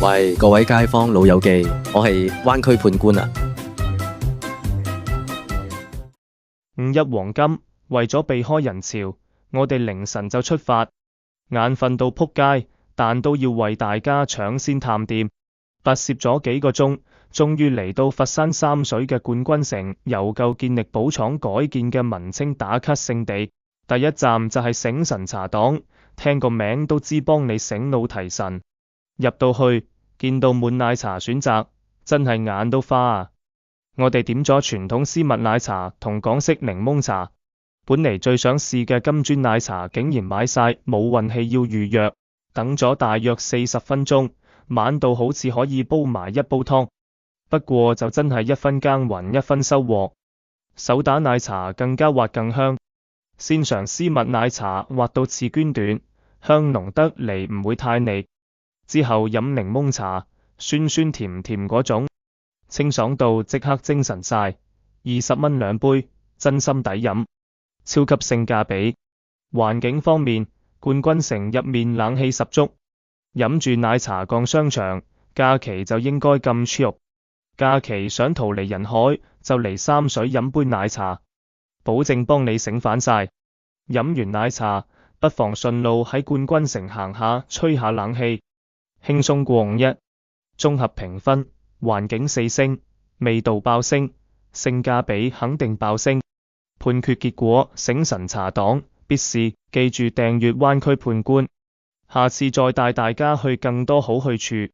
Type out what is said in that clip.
喂，各位街坊老友記，我係灣區判官啊。5日黃金，為咗避開人潮，我哋凌晨就出發，眼瞓到撲街，但都要為大家搶先探店。跋涉咗幾個鐘，終於嚟到佛山三水嘅冠軍城，由舊健力寶廠改建嘅文青打卡聖地。第一站就係醒神茶檔，聽個名都知幫你醒腦提神。入到去，見到滿奶茶選擇，真係眼都花啊！我哋點咗傳統絲襪奶茶同港式檸檬茶，本嚟最想試嘅金磚奶茶竟然買晒，冇運氣要預約，等咗大約40分鐘，晚到好似可以煲埋一煲湯，不過就真係一分耕耘一分收穫。手打奶茶更加滑更香，先嘗絲襪奶茶滑到似娟短，香濃得嚟唔會太膩，之後飲檸檬茶，酸酸甜甜嗰種，清爽到即刻精神晒，20蚊2杯，真心抵飲，超級性價比。環境方面，冠軍城入面冷氣十足，飲住奶茶逛商場，假期就應該咁 chill。假期想逃離人海，就嚟三水飲杯奶茶，保證幫你醒返晒。飲完奶茶，不妨順路喺冠軍城行下，吹下冷氣，輕鬆過5日。綜合評分，環境4星，味道爆星，性價比肯定爆星。判決結果，醒神茶檔必試，記住訂閱灣區判官，下次再帶大家去更多好去處。